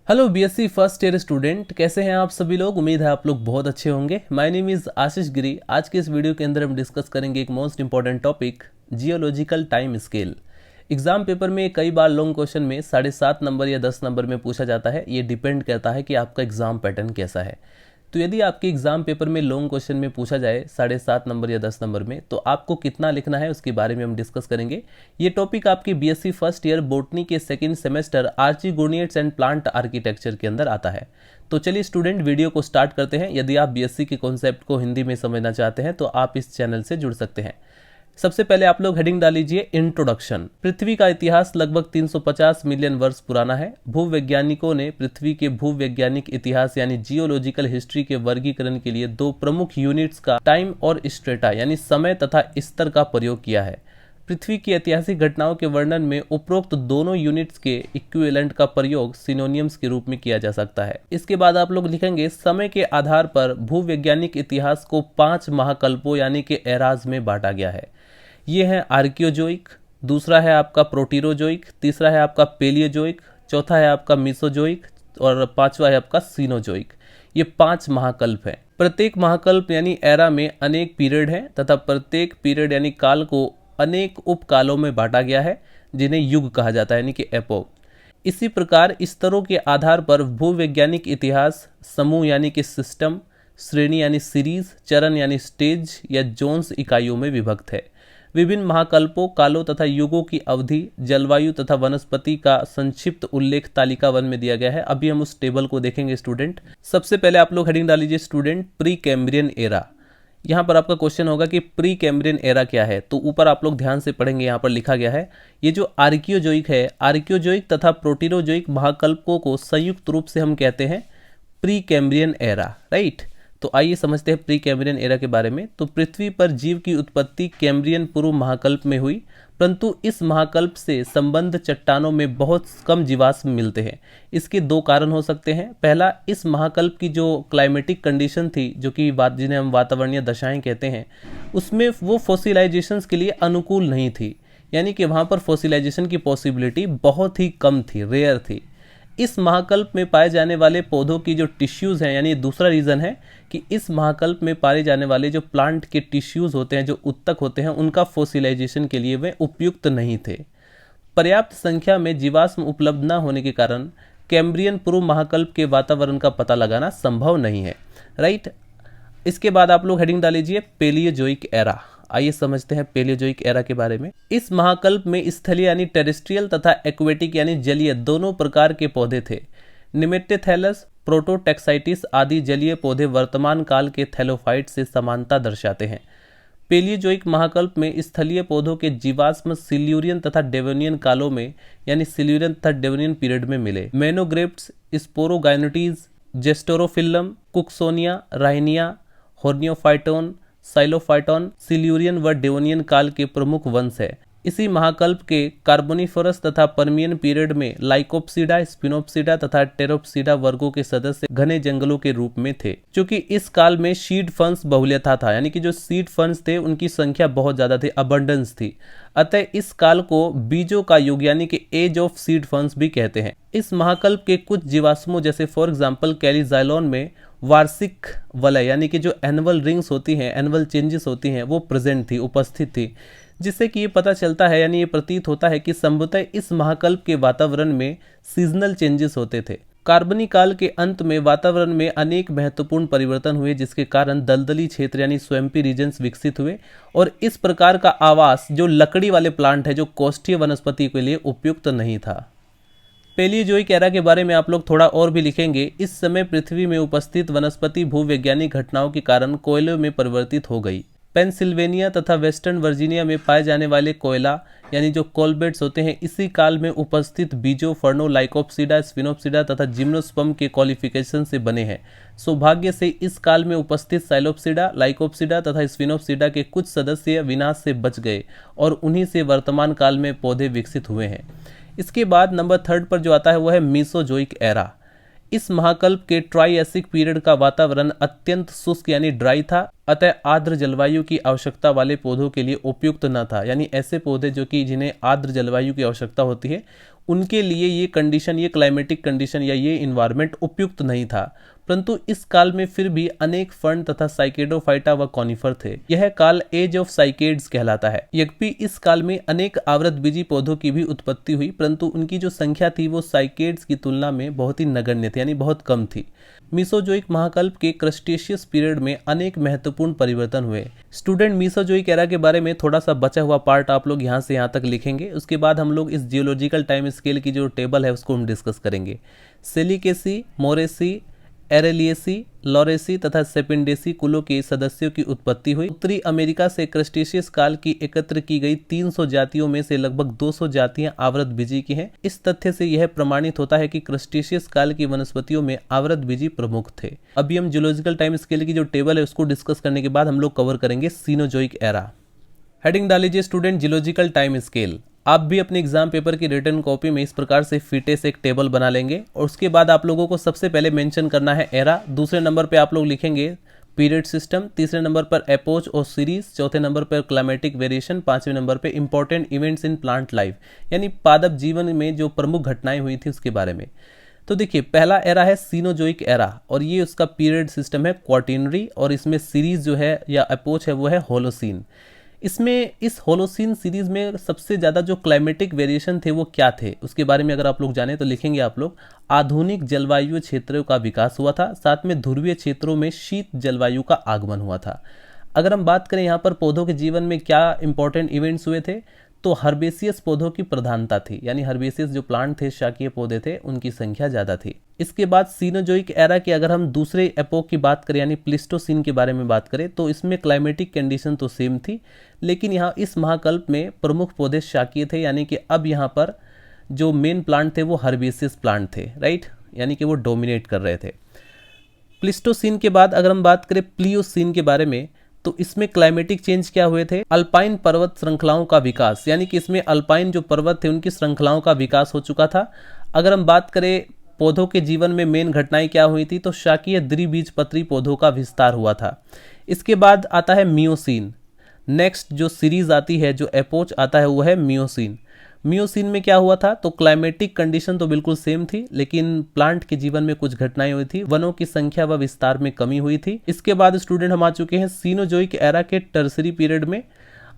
Hello BSc first year student, कैसे हैं आप सभी लोग। उम्मीद है आप लोग बहुत अच्छे होंगे। माय नेम इज़ आशीष गिरी। आज के इस वीडियो के अंदर हम डिस्कस करेंगे एक most important topic, geological time scale. Exam paper में कई बार लॉन्ग क्वेश्चन में 7.5 नंबर या 10 नंबर में पूछा जाता है। ये डिपेंड करता है कि आपका एग्जाम पैटर्न कैसा है। तो यदि आपके एग्जाम पेपर में लॉन्ग क्वेश्चन में पूछा जाए 7.5 नंबर या 10 नंबर में, तो आपको कितना लिखना है उसके बारे में हम डिस्कस करेंगे। ये टॉपिक आपकी बीएससी फर्स्ट ईयर बोटनी के second semester archegoniates and plant architecture के अंदर आता है। तो चलिए स्टूडेंट, वीडियो को स्टार्ट करते हैं। यदि आप बीएससी के कॉन्सेप्ट को हिंदी में समझना चाहते हैं तो आप इस चैनल से जुड़ सकते हैं। सबसे पहले आप लोग हेडिंग डाल लीजिए इंट्रोडक्शन। पृथ्वी का इतिहास लगभग 350 मिलियन वर्ष पुराना है। भूवैज्ञानिकों ने पृथ्वी के भूवैज्ञानिक इतिहास यानी जियोलॉजिकल हिस्ट्री के वर्गीकरण के लिए दो प्रमुख यूनिट्स का टाइम और स्ट्रेटा यानी समय तथा स्तर का प्रयोग किया है। पृथ्वी की ऐतिहासिक घटनाओं के वर्णन में उपरोक्त दोनों यूनिट्स के इक्विवेलेंट का प्रयोग सिनोनियम्स के रूप में किया जा सकता है। इसके बाद आप लोग लिखेंगे समय के आधार पर भूवैज्ञानिक इतिहास को 5 महाकल्पों यानी कि एराज में बांटा गया है। ये है आर्कियोजोइक, दूसरा है आपका प्रोटीरोजोइक, तीसरा है आपका पेलियोजोइक, चौथा है आपका मीसोजोइक और पांचवा है आपका सीनोजोइक। ये 5 महाकल्प हैं। प्रत्येक महाकल्प यानी एरा में अनेक पीरियड हैं तथा प्रत्येक पीरियड यानी काल को अनेक उपकालों में बांटा गया है, जिन्हें युग कहा जाता है यानी कि एपोक। इसी प्रकार स्तरों के आधार पर भूवैज्ञानिक इतिहास समूह यानी कि सिस्टम, श्रेणी यानी सीरीज, चरण यानी स्टेज या जोन्स इकाइयों में विभक्त है। विभिन्न महाकल्पों, कालों तथा युगों की अवधि, जलवायु तथा वनस्पति का संक्षिप्त उल्लेख तालिका 1 में दिया गया है। अभी हम उस टेबल को देखेंगे स्टूडेंट। सबसे पहले आप लोग हेडिंग डाल लीजिए स्टूडेंट, प्री कैम्ब्रियन एरा। यहाँ पर आपका क्वेश्चन होगा कि प्री कैम्ब्रियन एरा क्या है, तो ऊपर आप लोग ध्यान से पढ़ेंगे। यहाँ पर लिखा गया है ये जो आर्कियोजोइक है, आर्कियोजोइक तथा प्रोटीरोजोइक महाकल्पों को संयुक्त रूप से हम कहते हैं प्री कैम्ब्रियन एरा, राइट। तो आइए समझते हैं प्री कैम्ब्रियन एरा के बारे में। तो पृथ्वी पर जीव की उत्पत्ति कैम्ब्रियन पूर्व महाकल्प में हुई, परंतु इस महाकल्प से संबद्ध चट्टानों में बहुत कम जीवाश्म मिलते हैं। इसके 2 कारण हो सकते हैं। पहला, इस महाकल्प की जो क्लाइमेटिक कंडीशन थी, जो कि जिन्हें हम वातावरणीय दशाएं कहते हैं, उसमें वो फॉसिलाइजेशन के लिए अनुकूल नहीं थी, यानी कि वहाँ पर फॉसिलाइजेशन की पॉसिबिलिटी बहुत ही कम थी, रेयर थी। इस महाकल्प में पाए जाने वाले पौधों की जो टिश्यूज़ हैं, यानी दूसरा रीज़न है कि इस महाकल्प में पाए जाने वाले जो प्लांट के टिश्यूज़ होते हैं, जो उत्तक होते हैं, उनका फॉसिलाइजेशन के लिए वे उपयुक्त नहीं थे। पर्याप्त संख्या में जीवाश्म उपलब्ध न होने के कारण कैम्ब्रियन पूर्व महाकल्प के वातावरण का पता लगाना संभव नहीं है, राइट। इसके बाद आप लोग हेडिंग डाल लीजिए पेलियोजोइक एरा। आइए समझते हैं पेलियोजोइक एरा के बारे में। इस महाकल्प में स्थलीय यानी टेरेस्ट्रियल तथा एक्वेटिक यानी जलीय दोनों प्रकार के पौधे थे। निमेटेथैलस, प्रोटोटेक्साइटिस आदि जलीय पौधे वर्तमान काल के थैलोफाइट से समानता दर्शाते हैं। पेलियोजोइक महाकल्प में स्थलीय पौधों के जीवाश्म सिल्यूरियन तथा डेवोनियन कालों में यानी सिल्यूरियन तथा डेवोनियन पीरियड में मिले। मैनोग्रेप्ट्स, स्पोरोगाइनोटीज, जेस्टोरोफिल्लम, कुक्सोनिया, राइनिया, होर्नियोफाइटोन, साइलोफाइटोन सिल्यूरियन व डेवोनियन काल के प्रमुख वंश है। इसी महाकल्प के कार्बोनिफरस तथा पर्मियन पीरियड में लाइकोप्सिडा, स्पिनोप्सिडा तथा टेरोप्सिडा वर्गों के सदस्य घने जंगलों के रूप में थे। क्योंकि इस काल में सीड फंस बहुल्यता था, यानी कि जो सीड फंस थे उनकी संख्या बहुत ज्यादा थी, अबंडेंस थी। अतः इस काल को बीजों का युग यानी कि एज ऑफ सीड फंस भी कहते हैं। इस महाकल्प के कुछ जीवाश्मों जैसे फॉर एग्जाम्पल कैलिजाइलोन में वार्षिक वलय यानी कि जो एनुअल रिंग्स होती हैं, एनुअल चेंजेस होती हैं, वो प्रेजेंट थी, उपस्थित थी, जिससे कि ये पता चलता है यानी ये प्रतीत होता है कि संभवतः इस महाकल्प के वातावरण में सीजनल चेंजेस होते थे। कार्बनी काल के अंत में वातावरण में अनेक महत्वपूर्ण परिवर्तन हुए, जिसके कारण दलदली क्षेत्र यानी स्वैम्पी रीजन्स विकसित हुए और इस प्रकार का आवास जो लकड़ी वाले प्लांट है, जो कोष्ठीय वनस्पति के लिए उपयुक्त नहीं था। पेलियोजोइक एरा के बारे में आप लोग थोड़ा और भी लिखेंगे। इस समय पृथ्वी में उपस्थित वनस्पति भूवैज्ञानिक घटनाओं के कारण कोयले में परिवर्तित हो गई। पेंसिल्वेनिया तथा वेस्टर्न वर्जीनिया में पाए जाने वाले कोयला यानी जो कोलबेट्स होते हैं, इसी काल में उपस्थित बीजों फर्नो, लाइकोप्सिडा, स्पिनोप्सिडा तथा जिम्नोस्पर्म के क्वालिफिकेशन से बने हैं। सौभाग्य से इस काल में उपस्थित साइलोप्सिडा, लाइकोप्सिडा तथा स्पिनोप्सिडा के कुछ सदस्य विनाश से बच गए और उन्हीं से वर्तमान काल में पौधे विकसित हुए हैं। इसके बाद नंबर 3 पर जो आता है वो है मीसोजोइक एरा। इस महाकल्प के ट्राइएसिक पीरियड का वातावरण अत्यंत शुष्क यानी ड्राई था। अतः आर्द्र जलवायु की आवश्यकता वाले पौधों के लिए उपयुक्त न था। यानी ऐसे पौधे जो कि जिन्हें आर्द्र जलवायु की आवश्यकता होती है, उनके लिए ये कंडीशन, ये क्लाइमेटिक कंडीशन या ये इन्वायरमेंट उपयुक्त नहीं था। परंतु इस काल में फिर भी अनेक फर्न तथा साइकेडोफाइटा व कॉनिफर थे। यह काल एज ऑफ साइकेड्स कहलाता है। यद्यपि इस काल में अनेक आवृतबीजी पौधों की भी उत्पत्ति हुई, परंतु उनकी जो संख्या थी वो साइकेड्स की तुलना में बहुत ही नगण्य थी, यानी बहुत कम थी। मीसोजोइक महाकल्प के क्रस्टेशियस पीरियड में अनेक महत्वपूर्ण परिवर्तन हुए। स्टूडेंट, मीसोजोइक एरा के बारे में थोड़ा सा बचा हुआ पार्ट आप लोग यहाँ से यहाँ तक लिखेंगे। उसके बाद हम लोग इस जियोलॉजिकल टाइम स्केल की जो टेबल है उसको हम डिस्कस करेंगे। सेलिकेसी, मोरेसी, एरेलिएसी, लॉरेसी तथा सेपिंडेसी कुलों के सदस्यों की उत्पत्ति हुई। उत्तरी अमेरिका से क्रस्टेशियस काल की एकत्र की गई 300 जातियों में से लगभग 200 जातियां आवृतबीजी की हैं। इस तथ्य से यह प्रमाणित होता है कि क्रस्टेशियस काल की वनस्पतियों में आवृतबीजी प्रमुख थे। अभी हम जियोलॉजिकल टाइम स्केल की जो टेबल है उसको डिस्कस करने के बाद हम लोग कवर करेंगे सीनोजोइक एरा। हेडिंग डालीजिए स्टूडेंट, जियोलॉजिकल टाइम स्केल। आप भी अपने एग्जाम पेपर की रिटन कॉपी में इस प्रकार से फीटे से एक टेबल बना लेंगे और उसके बाद आप लोगों को सबसे पहले मेंशन करना है एरा। दूसरे नंबर पे आप लोग लिखेंगे पीरियड सिस्टम, तीसरे नंबर पर एपोच और सीरीज, चौथे नंबर पर क्लाइमेटिक वेरिएशन, पांचवें नंबर पे important events in plant life, यानी पादप जीवन में जो प्रमुख घटनाएं हुई थी उसके बारे में। तो देखिए, पहला एरा है सीनोजोइक एरा और ये उसका पीरियड सिस्टम है क्वार्टिनरी, और इसमें सीरीज जो है या अपोच है वो है होलोसीन। इसमें इस होलोसीन सीरीज में सबसे ज़्यादा जो क्लाइमेटिक वेरिएशन थे वो क्या थे उसके बारे में अगर आप लोग जाने तो लिखेंगे आप लोग, आधुनिक जलवायु क्षेत्रों का विकास हुआ था, साथ में ध्रुवीय क्षेत्रों में शीत जलवायु का आगमन हुआ था। अगर हम बात करें यहाँ पर पौधों के जीवन में क्या इंपॉर्टेंट इवेंट्स हुए थे, तो हर्बेसियस पौधों की प्रधानता थी, यानी हर्बेसियस जो प्लांट थे, शाकीय पौधे थे, उनकी संख्या ज़्यादा थी। इसके बाद सीनोजोइक एरा की अगर हम दूसरे एपोक की बात करें यानी प्लिस्टोसीन के बारे में बात करें तो इसमें क्लाइमेटिक कंडीशन तो सेम थी, लेकिन यहाँ इस महाकल्प में प्रमुख पौधे शाकीय थे, यानी कि अब यहाँ पर जो मेन प्लांट थे वो हर्बेसियस प्लांट थे, राइट, यानी कि वो डोमिनेट कर रहे थे। प्लिस्टोसीन के बाद अगर हम बात करें प्लियोसीन के बारे में तो इसमें क्लाइमेटिक चेंज क्या हुए थे, अल्पाइन पर्वत श्रृंखलाओं का विकास, यानी कि इसमें अल्पाइन जो पर्वत थे उनकी श्रृंखलाओं का विकास हो चुका था। अगर हम बात करें पौधों के जीवन में मेन घटनाएं क्या हुई थी, तो शाकीय द्विबीजपत्री पौधों का विस्तार हुआ था। इसके बाद आता है मियोसीन। नेक्स्ट जो सीरीज आती है, जो एपोच आता है वो है मियोसीन। मियोसीन में क्या हुआ था, तो क्लाइमेटिक कंडीशन तो बिल्कुल सेम थी, लेकिन प्लांट के जीवन में कुछ घटनाएं हुई थी, वनों की संख्या व विस्तार में कमी हुई थी। इसके बाद स्टूडेंट हम आ चुके हैं सीनोजोइक एरा के टर्सरी पीरियड में,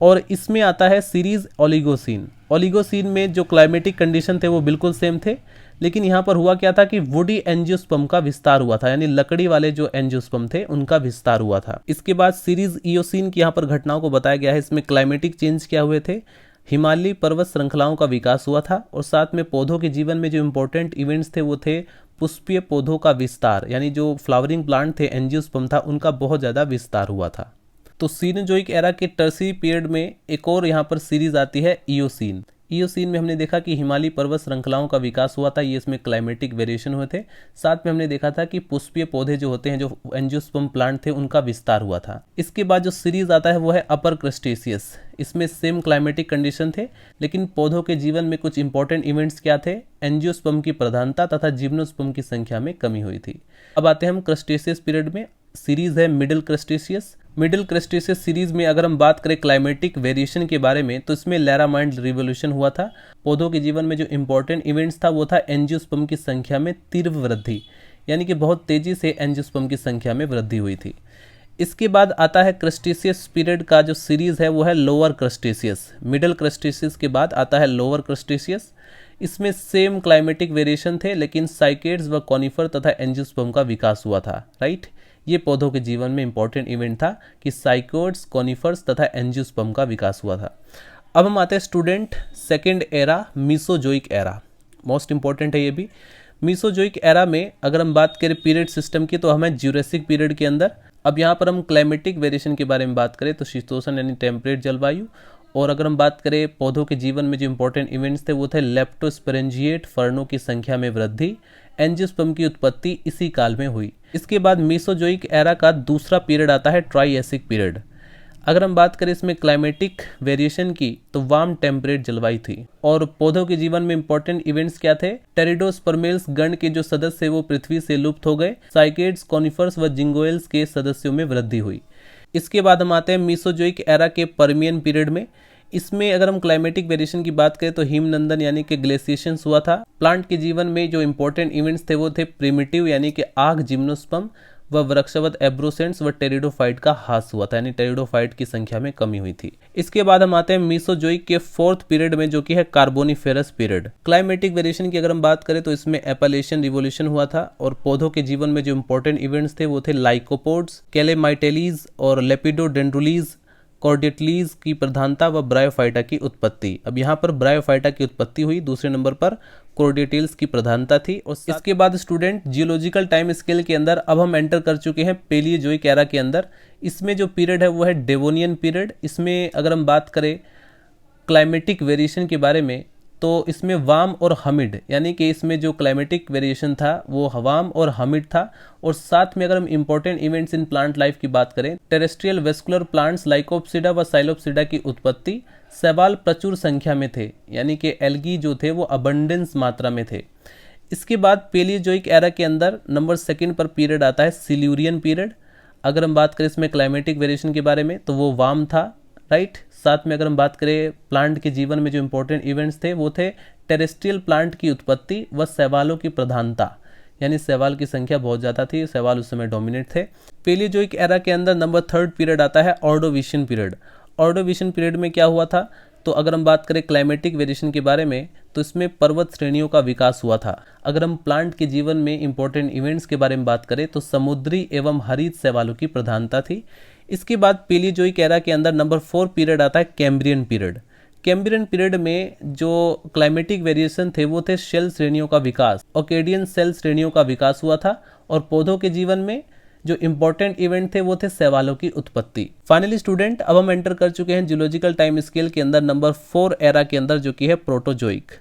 और इसमें आता है सीरीज ओलिगोसीन। ओलिगोसीन में जो क्लाइमेटिक कंडीशन थे वो बिल्कुल सेम थे, लेकिन यहाँ पर हुआ क्या था कि वुडी एंजियोस्पर्म का विस्तार हुआ था, यानी लकड़ी वाले जो एंजियोस्पर्म थे उनका विस्तार हुआ था। इसके बाद सीरीज इयोसीन की यहाँ पर घटनाओं को बताया गया है। इसमें क्लाइमेटिक चेंज क्या हुए थे, हिमालयी पर्वत श्रृंखलाओं का विकास हुआ था, और साथ में पौधों के जीवन में जो इंपॉर्टेंट इवेंट्स थे वो थे पुष्पीय पौधों का विस्तार, यानी जो फ्लावरिंग प्लांट थे, एंजियोस्पर्म था, उनका बहुत ज़्यादा विस्तार हुआ था। तो सीनोजोइक एरा के टर्सरी पीरियड में एक और यहाँ पर सीरीज आती है इयोसीन। इयोसीन में हमने देखा कि हिमालयी पर्वत श्रृंखलाओं का विकास हुआ था, ये इसमें क्लाइमेटिक वेरिएशन हुए थे। साथ में हमने देखा था कि पुष्पीय पौधे जो होते हैं, जो एंजियोस्पर्म प्लांट थे, उनका विस्तार हुआ था। इसके बाद जो सीरीज आता है वो है अपर क्रस्टेशियस। इसमें सेम क्लाइमेटिक कंडीशन थे, लेकिन पौधों के जीवन में कुछ इंपॉर्टेंट इवेंट्स क्या थे, एंजियोस्पर्म की प्रधानता तथा जिम्नोस्पर्म की संख्या में कमी हुई थी। अब आते हैं हम क्रस्टेशियस पीरियड में। सीरीज है मिडिल क्रस्टेशियस। मिडिल क्रस्टेशियस सीरीज में अगर हम बात करें क्लाइमेटिक वेरिएशन के बारे में तो इसमें लैरामाइंड रिवोल्यूशन हुआ था। पौधों के जीवन में जो इंपॉर्टेंट इवेंट्स था वो था एंजियोस्पर्म की संख्या में तीव्र वृद्धि, यानी कि बहुत तेजी से एंजियोस्पर्म की संख्या में वृद्धि हुई थी। इसके बाद आता है क्रस्टेशियस पीरियड का जो सीरीज है वो है लोअर क्रस्टेशियस। मिडिल क्रस्टेशियस के बाद आता है लोअर क्रस्टेशियस। इसमें सेम क्लाइमेटिक वेरिएशन थे, लेकिन साइकेड्स व कॉनिफर तथा एंजियोस्पर्म का विकास हुआ था, राइट। ये पौधों के जीवन में इंपॉर्टेंट इवेंट था कि साइकोड्स, कॉनिफर्स तथा एंजियोस्पर्म का विकास हुआ था। अब हम आते हैं student second era, Mesozoic era. Most important है ये भी। मीसोजोइक एरा में अगर हम बात करें पीरियड सिस्टम की तो हमें ज्यूरेसिक पीरियड के अंदर, अब यहाँ पर हम क्लाइमेटिक वेरिएशन के बारे में बात करें तो शीतोष्ण यानी टेम्परेट जलवायु, और अगर हम बात करें पौधों के जीवन में जो इंपॉर्टेंट इवेंट्स थे वो थे लेप्टोस्पेरेंजिएट फर्नों की संख्या में वृद्धि, एंजियोस्पर्म की उत्पत्ति इसी काल में हुई। इसके बाद मीसोजोइक एरा का दूसरा पीरियड आता है ट्राइएसिक पीरियड। अगर हम बात करें इसमें क्लाइमेटिक वेरिएशन की तो वार्म टेम्परेट जलवायु थी, और पौधों के जीवन में इंपॉर्टेंट इवेंट्स क्या थे, टेरिडोस्पर्मेल्स गण के जो सदस्य वो पृथ्वी से लुप्त हो गए, साइकेड्स, कॉनिफर्स व जिंगोएल्स के सदस्यों में वृद्धि हुई। इसके बाद हम आते हैं मीसोजोइक एरा के पर्मियन पीरियड में। इसमें अगर हम क्लाइमेटिक वेरिएशन की बात करें तो हिमनंदन यानी कि ग्लेशिएशंस हुआ था। प्लांट के जीवन में जो इंपॉर्टेंट इवेंट्स थे वो थे प्रिमिटिव यानी कि आग जिम्नोस्पर्म व वृक्षवत एब्रोसेंट्स व टेरिडोफाइट का ह्रास हुआ था, यानी टेरिडोफाइट की संख्या में कमी हुई थी। इसके बाद हम आते हैं मीसोजोइक के फोर्थ पीरियड में, जो कि है कार्बोनिफेरस पीरियड। क्लाइमेटिक वेरिएशन की अगर हम बात करें तो इसमें एपेलेशियन रिवोल्यूशन हुआ था और पौधों के जीवन में जो इंपॉर्टेंट इवेंट्स थे वो थे लाइकोपोड्स, कैलेमाइटेलीज और लेपिडोडेंड्रोलीज, कॉर्डेटलीज की प्रधानता व ब्रायोफाइटा की उत्पत्ति। अब यहाँ पर ब्रायोफाइटा की उत्पत्ति हुई, दूसरे नंबर पर कॉर्डेटेल्स की प्रधानता थी। और इसके बाद स्टूडेंट जियोलॉजिकल टाइम स्केल के अंदर अब हम एंटर कर चुके हैं पेलियोजोइक एरा के अंदर। इसमें जो पीरियड है वो है डेवोनियन पीरियड। इसमें अगर हम बात करें क्लाइमेटिक वेरिएशन के बारे में तो इसमें वार्म और हमिड, यानी कि इसमें जो क्लाइमेटिक वेरिएशन था वो वार्म और हमिड था। और साथ में अगर हम important events in plant life की बात करें, टेरेस्ट्रियल वेस्कुलर प्लांट्स लाइकोप्सिडा व साइलोप्सिडा की उत्पत्ति, शैवाल प्रचुर संख्या में थे, यानी कि एल्गी जो थे वो अबंडेंस मात्रा में थे। इसके बाद पेलियोजोइक एरा के अंदर नंबर सेकंड पर पीरियड आता है सिल्यूरियन पीरियड। अगर हम बात करें इसमें क्लाइमेटिक वेरिएशन के बारे में तो वो वार्म था, राइट। साथ में अगर हम बात करें प्लांट के जीवन में जो इंपॉर्टेंट इवेंट्स थे वो थे टेरेस्ट्रियल प्लांट की उत्पत्ति व शैवालों की प्रधानता, यानी शैवाल की संख्या बहुत ज़्यादा थी, शैवाल उस समय डोमिनेट थे। पेलियोजोइक एरा के अंदर नंबर थर्ड पीरियड आता है ऑर्डोविशियन पीरियड। ऑर्डोविशियन पीरियड में क्या हुआ था, तो अगर हम बात करें क्लाइमेटिक वेरिएशन के बारे में तो इसमें पर्वत श्रेणियों का विकास हुआ था। अगर हम प्लांट के जीवन में इंपॉर्टेंट इवेंट्स के बारे में बात करें तो समुद्री एवं हरित शैवालों की प्रधानता थी। इसके बाद पेलियोजोइक एरा के अंदर नंबर 4 पीरियड आता है कैम्ब्रियन पीरियड। कैम्ब्रियन पीरियड में जो क्लाइमेटिक वेरिएशन थे वो थे शेल श्रेणियों का विकास, ओकेडियन सेल श्रेणियों का विकास हुआ था। और पौधों के जीवन में जो इंपॉर्टेंट इवेंट थे वो थे शैवालों की उत्पत्ति। फाइनली स्टूडेंट अब हम एंटर कर चुके हैं जियोलॉजिकल टाइम स्केल के अंदर नंबर 4 एरा के अंदर, जो कि है प्रोटोजोइक।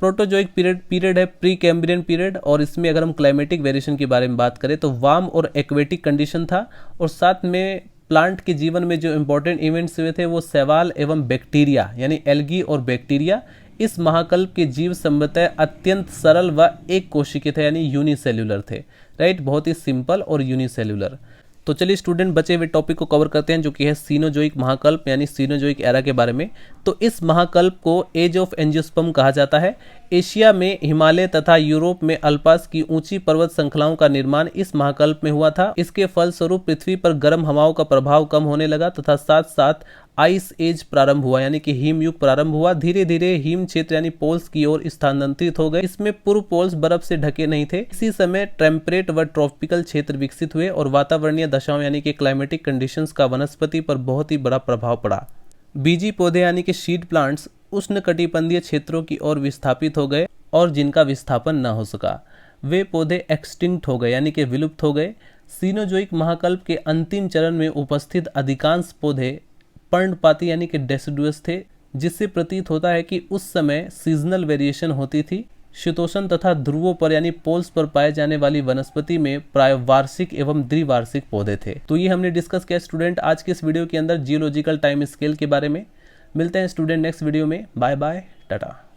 प्रोटोजोइक पीरियड है प्री कैम्ब्रियन पीरियड। और इसमें अगर हम क्लाइमेटिक वेरिएशन के बारे में बात करें तो वार्म और एक्वेटिक कंडीशन था। और साथ में प्लांट के जीवन में जो इंपॉर्टेंट इवेंट्स हुए थे वो शैवाल एवं बैक्टीरिया, यानी एल्गी और बैक्टीरिया। इस महाकल्प के जीव संभवतः अत्यंत सरल व एक कोशिकीय थे, यानी यूनिसेल्युलर थे, राइट, बहुत ही सिंपल और यूनिसेल्युलर। तो चलिए स्टूडेंट बचे हुए टॉपिक को कवर करते हैं, जो कि है सीनोजोइक महाकल्प यानी सीनोजोइक एरा के बारे में। तो इस महाकल्प को एज ऑफ एंजियोस्पर्म कहा जाता है। एशिया में हिमालय तथा यूरोप में अल्पास की ऊंची पर्वत श्रृंखलाओं का निर्माण इस महाकल्प में हुआ था। इसके फलस्वरूप पृथ्वी पर गर्म हवाओं का प्रभाव कम होने लगा तथा साथ साथ आइस एज प्रारंभ हुआ, यानी कि हिम युग प्रारंभ हुआ। धीरे धीरे हिम क्षेत्र यानी पोल्स की ओर स्थानांतरित हो गए। इसमें पूर्व पोल्स बर्फ से ढके नहीं थे। इसी समय टेम्परेट व ट्रॉपिकल क्षेत्र विकसित हुए और वातावरणीय दशाओं यानी कि क्लाइमेटिक कंडीशंस का वनस्पति पर बहुत ही बड़ा प्रभाव पड़ा। बीजी पौधे यानी कि सीड प्लांट्स उष्णकटिबंधीय क्षेत्रों की ओर विस्थापित हो गए और जिनका विस्थापन न हो सका वे पौधे एक्सटिंक्ट हो गए, यानी कि विलुप्त हो गए। सीनोजोइक महाकल्प के अंतिम चरण में उपस्थित अधिकांश पौधे पर्णपाती यानी कि डेसिडुअस थे, जिससे प्रतीत होता है कि उस समय सीजनल वेरिएशन होती थी। शीतोष्ण तथा ध्रुवों पर यानी पोल्स पर पाए जाने वाली वनस्पति में प्राय वार्षिक एवं द्विवार्षिक पौधे थे। तो ये हमने डिस्कस किया स्टूडेंट आज के इस वीडियो के अंदर जियोलॉजिकल टाइम स्केल के बारे में। मिलते हैं स्टूडेंट नेक्स्ट वीडियो में। Bye bye, Tata.